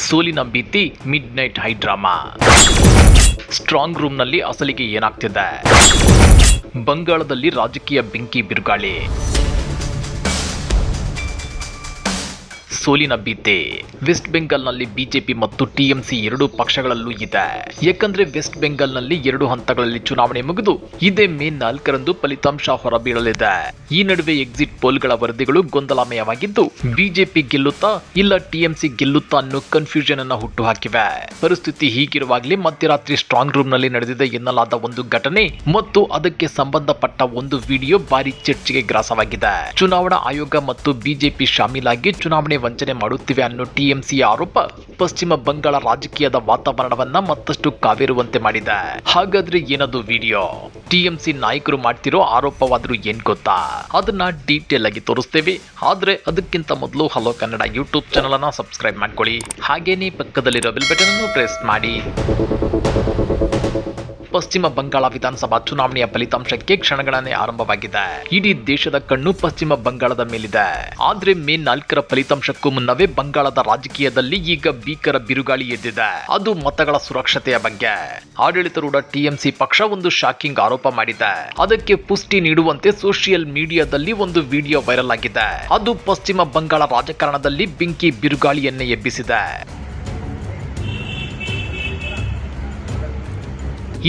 ಸೋಲಿನ ಭೀತಿ, midnight high drama. Strong ರೂಮ್ನಲ್ಲಿ ಅಸಲಿಗೆ ಏನಾಗ್ತಿದೆ? ಬಂಗಾಳದಲ್ಲಿ ರಾಜಕೀಯ ಬೆಂಕಿ ಬಿರುಗಾಳಿ. ಸೋಲಿನ ಭೀತಿ ವೆಸ್ಟ್ ಬೆಂಗಾಲ್ನಲ್ಲಿ ಬಿಜೆಪಿ ಮತ್ತು ಟಿಎಂಸಿ ಎರಡೂ ಪಕ್ಷಗಳಲ್ಲೂ ಇದೆ. ಯಾಕಂದ್ರೆ ವೆಸ್ಟ್ ಬೆಂಗಾಲ್ನಲ್ಲಿ 2 ಹಂತಗಳಲ್ಲಿ ಚುನಾವಣೆ ಮುಗಿದು ಇದೇ ಮೇ 4ರಂದು ಫಲಿತಾಂಶ ಹೊರಬೀಳಲಿದೆ. ಈ ನಡುವೆ ಎಕ್ಸಿಟ್ ಪೋಲ್ಗಳ ವರದಿಗಳು ಗೊಂದಲಮಯವಾಗಿದ್ದು ಬಿಜೆಪಿ ಗೆಲ್ಲುತ್ತಾ ಇಲ್ಲ ಟಿಎಂಸಿ ಗೆಲ್ಲುತ್ತಾ ಅನ್ನೋ ಕನ್ಫ್ಯೂಷನ್ ಅನ್ನ ಹುಟ್ಟುಹಾಕಿವೆ. ಪರಿಸ್ಥಿತಿ ಹೀಗಿರುವಾಗಲೇ ಮಧ್ಯರಾತ್ರಿ ಸ್ಟ್ರಾಂಗ್ ರೂಮ್ ನಲ್ಲಿ ನಡೆದಿದೆ ಎನ್ನಲಾದ ಒಂದು ಘಟನೆ ಮತ್ತು ಅದಕ್ಕೆ ಸಂಬಂಧಪಟ್ಟ ಒಂದು ವಿಡಿಯೋ ಭಾರಿ ಚರ್ಚೆಗೆ ಗ್ರಾಸವಾಗಿದೆ. ಚುನಾವಣಾ ಆಯೋಗ ಮತ್ತು ಬಿಜೆಪಿ ಶಾಮೀಲಾಗಿ ಚುನಾವಣೆ ವಂಚನೆ ಮಾಡುತ್ತಿವೆ ಅನ್ನೋ ಟಿಎಂಸಿ ಆರೋಪ ಪಶ್ಚಿಮ ಬಂಗಾಳ ರಾಜಕೀಯದ ವಾತಾವರಣವನ್ನ ಮತ್ತಷ್ಟು ಕಾವೇರುವಂತೆ ಮಾಡಿದೆ. ಹಾಗಾದ್ರೆ ಏನದು ವಿಡಿಯೋ? ಟಿಎಂಸಿ ನಾಯಕರು ಮಾಡ್ತಿರೋ ಆರೋಪವಾದ್ರೂ ಏನ್ ಗೊತ್ತಾ? ಅದನ್ನ ಡೀಟೇಲ್ ಆಗಿ ತೋರಿಸ್ತೇವೆ. ಆದ್ರೆ ಅದಕ್ಕಿಂತ ಮೊದಲು ಹಲೋ ಕನ್ನಡ ಯೂಟ್ಯೂಬ್ ಚಾನಲ್ ಅನ್ನ ಸಬ್ಸ್ಕ್ರೈಬ್ ಮಾಡ್ಕೊಳ್ಳಿ. ಹಾಗೇನೇ ಪಕ್ಕದಲ್ಲಿರೋ ಬೆಲ್ ಬಟನ್ ಅನ್ನು ಪ್ರೆಸ್ ಮಾಡಿ. ಪಶ್ಚಿಮ ಬಂಗಾಳ ವಿಧಾನಸಭಾ ಚುನಾವಣೆಯ ಫಲಿತಾಂಶಕ್ಕೆ ಕ್ಷಣಗಣನೆ ಆರಂಭವಾಗಿದೆ. ಇಡೀ ದೇಶದ ಕಣ್ಣು ಪಶ್ಚಿಮ ಬಂಗಾಳದ ಮೇಲಿದೆ. ಆದ್ರೆ ಮೇ 4ರ ಫಲಿತಾಂಶಕ್ಕೂ ಮುನ್ನವೇ ಬಂಗಾಳದ ರಾಜಕೀಯದಲ್ಲಿ ಈಗ ಭೀಕರ ಬಿರುಗಾಳಿ ಎದ್ದಿದೆ. ಅದು ಮತಗಳ ಸುರಕ್ಷತೆಯ ಬಗ್ಗೆ. ಆಡಳಿತಾರೂಢ ಟಿಎಂಸಿ ಪಕ್ಷ ಒಂದು ಶಾಕಿಂಗ್ ಆರೋಪ ಮಾಡಿದೆ. ಅದಕ್ಕೆ ಪುಷ್ಟಿ ನೀಡುವಂತೆ ಸೋಷಿಯಲ್ ಮೀಡಿಯಾದಲ್ಲಿ ಒಂದು ವಿಡಿಯೋ ವೈರಲ್ ಆಗಿದೆ. ಅದು ಪಶ್ಚಿಮ ಬಂಗಾಳ ರಾಜಕಾರಣದಲ್ಲಿ ಬೆಂಕಿ ಬಿರುಗಾಳಿಯನ್ನೇ ಎಬ್ಬಿಸಿದೆ.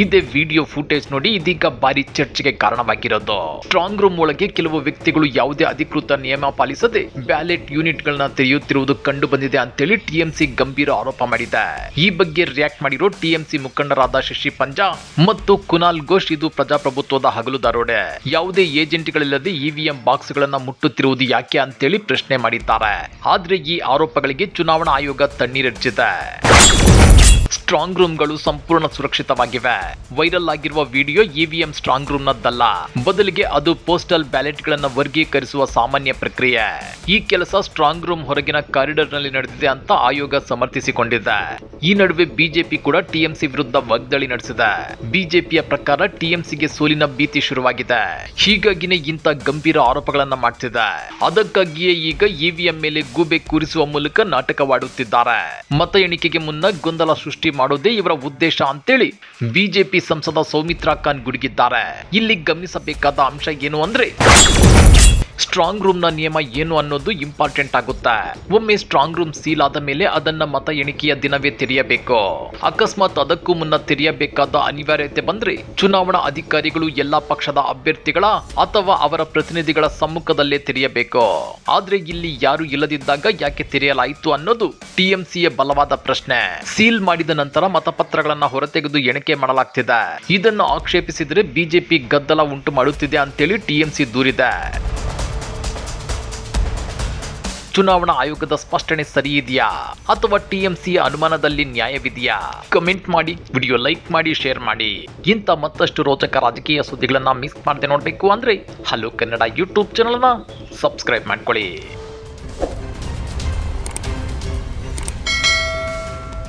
ಇದೇ ವಿಡಿಯೋ ಫುಟೇಜ್ ನೋಡಿ ಇದೀಗ ಭಾರಿ ಚರ್ಚೆಗೆ ಕಾರಣವಾಗಿರೋದು. ಸ್ಟ್ರಾಂಗ್ ರೂಮ್ ಒಳಗೆ ಕೆಲವು ವ್ಯಕ್ತಿಗಳು ಯಾವುದೇ ಅಧಿಕೃತ ನಿಯಮ ಪಾಲಿಸದೆ ಬ್ಯಾಲೆಟ್ ಯೂನಿಟ್ ಗಳನ್ನ ತೆರೆಯುತ್ತಿರುವುದು ಕಂಡು ಬಂದಿದೆ ಅಂತೇಳಿ ಟಿಎಂಸಿ ಗಂಭೀರ ಆರೋಪ ಮಾಡಿದೆ. ಈ ಬಗ್ಗೆ ರಿಯಾಕ್ಟ್ ಮಾಡಿರೋ ಟಿಎಂಸಿ ಮುಖಂಡರಾದ ಶಶಿ ಪಂಜಾ ಮತ್ತು ಕುನಾಲ್ ಘೋಷ್, ಇದು ಪ್ರಜಾಪ್ರಭುತ್ವದ ಹಗಲು ದರೋಡೆ. ಯಾವುದೇ ಏಜೆಂಟ್ಗಳಿಲ್ಲದೆ ಇವಿಎಂ ಬಾಕ್ಸ್ ಗಳನ್ನ ಮುಟ್ಟುತ್ತಿರುವುದು ಯಾಕೆ ಅಂತೇಳಿ ಪ್ರಶ್ನೆ ಮಾಡಿದ್ದಾರೆ. ಆದ್ರೆ ಈ ಆರೋಪಗಳಿಗೆ ಚುನಾವಣಾ ಆಯೋಗ ತಣ್ಣೀರೆರಚಿದೆ. ಸ್ಟ್ರಾಂಗ್ ರೂಮ್ಗಳು ಸಂಪೂರ್ಣ ಸುರಕ್ಷಿತವಾಗಿವೆ. ವೈರಲ್ ಆಗಿರುವ ವಿಡಿಯೋ ಇವಿಎಂ ಸ್ಟ್ರಾಂಗ್ ರೂಮ್ ನದ್ದಲ್ಲ, ಬದಲಿಗೆ ಅದು ಪೋಸ್ಟಲ್ ಬ್ಯಾಲೆಟ್ ಗಳನ್ನ ವರ್ಗೀಕರಿಸುವ ಸಾಮಾನ್ಯ ಪ್ರಕ್ರಿಯೆ. ಈ ಕೆಲಸ ಸ್ಟ್ರಾಂಗ್ ರೂಮ್ ಹೊರಗಿನ ಕಾರಿಡಾರ್ ನಲ್ಲಿ ನಡೆದಿದೆ ಅಂತ ಆಯೋಗ ಸಮರ್ಥಿಸಿಕೊಂಡಿದೆ. ಈ ನಡುವೆ ಬಿಜೆಪಿ ಕೂಡ ಟಿಎಂಸಿ ವಿರುದ್ಧ ವಾಗ್ದಾಳಿ ನಡೆಸಿದೆ. ಬಿಜೆಪಿಯ ಪ್ರಕಾರ ಟಿಎಂಸಿಗೆ ಸೋಲಿನ ಭೀತಿ ಶುರುವಾಗಿದೆ. ಹೀಗಾಗಿನೇ ಇಂಥ ಗಂಭೀರ ಆರೋಪಗಳನ್ನ ಮಾಡ್ತಿದೆ. ಅದಕ್ಕಾಗಿಯೇ ಈಗ ಇವಿಎಂ ಮೇಲೆ ಗೂಬೆ ಕೂರಿಸುವ ಮೂಲಕ ನಾಟಕವಾಡುತ್ತಿದ್ದಾರೆ. ಮತ ಎಣಿಕೆಗೆ ಮುನ್ನ ಗೊಂದಲ ಸೃಷ್ಟಿ ಮಾಡೋದೇ ಇವರ ಉದ್ದೇಶ ಅಂತೇಳಿ ಬಿಜೆಪಿ ಸಂಸದ ಸೌಮಿತ್ರಾ ಖಾನ್ ಗುಡುಗಿದ್ದಾರೆ. ಇಲ್ಲಿ ಗಮನಿಸಬೇಕಾದ ಅಂಶ ಏನು ಅಂದ್ರೆ, ಸ್ಟ್ರಾಂಗ್ ರೂಮ್ ನ ನಿಯಮ ಏನು ಅನ್ನೋದು ಇಂಪಾರ್ಟೆಂಟ್ ಆಗುತ್ತೆ. ಒಮ್ಮೆ ಸ್ಟ್ರಾಂಗ್ ರೂಮ್ ಸೀಲ್ ಆದ ಮೇಲೆ ಅದನ್ನ ಮತ ಎಣಿಕೆಯ ದಿನವೇ ತೆರೆಯಬೇಕು. ಅಕಸ್ಮಾತ್ ಅದಕ್ಕೂ ಮುನ್ನ ತೆರೆಯಬೇಕಾದ ಅನಿವಾರ್ಯತೆ ಬಂದ್ರೆ ಚುನಾವಣಾ ಅಧಿಕಾರಿಗಳು ಎಲ್ಲಾ ಪಕ್ಷದ ಅಭ್ಯರ್ಥಿಗಳ ಅಥವಾ ಅವರ ಪ್ರತಿನಿಧಿಗಳ ಸಮ್ಮುಖದಲ್ಲೇ ತೆರೆಯಬೇಕು. ಆದ್ರೆ ಇಲ್ಲಿ ಯಾರು ಇಲ್ಲದಿದ್ದಾಗ ಯಾಕೆ ತೆರೆಯಲಾಯಿತು ಅನ್ನೋದು ಟಿಎಂಸಿಯ ಬಲವಾದ ಪ್ರಶ್ನೆ. ಸೀಲ್ ಮಾಡಿದ ನಂತರ ಮತಪತ್ರಗಳನ್ನ ಹೊರತೆಗೆದು ಎಣಿಕೆ ಮಾಡಲಾಗ್ತಿದೆ. ಇದನ್ನು ಆಕ್ಷೇಪಿಸಿದ್ರೆ ಬಿಜೆಪಿ ಗದ್ದಲ ಉಂಟು ಮಾಡುತ್ತಿದೆ ಅಂತೇಳಿ ಟಿಎಂಸಿ ದೂರಿದೆ. ಚುನಾವಣಾ ಆಯೋಗದ ಸ್ಪಷ್ಟನೆ ಸರಿ ಇದೆಯಾ ಅಥವಾ ಟಿಎಂಸಿಯ ಅನುಮಾನದಲ್ಲಿ ನ್ಯಾಯವಿದೆಯಾ? ಕಮೆಂಟ್ ಮಾಡಿ, ವಿಡಿಯೋ ಲೈಕ್ ಮಾಡಿ, ಶೇರ್ ಮಾಡಿ. ಇಂಥ ಮತ್ತಷ್ಟು ರೋಚಕ ರಾಜಕೀಯ ಸುದ್ದಿಗಳನ್ನ ಮಿಸ್ ಮಾಡದೆ ನೋಡಬೇಕು ಅಂದ್ರೆ ಹಲೋ ಕನ್ನಡ ಯೂಟ್ಯೂಬ್ ಚಾನಲ್ ನ ಸಬ್ಸ್ಕ್ರೈಬ್ ಮಾಡ್ಕೊಳ್ಳಿ.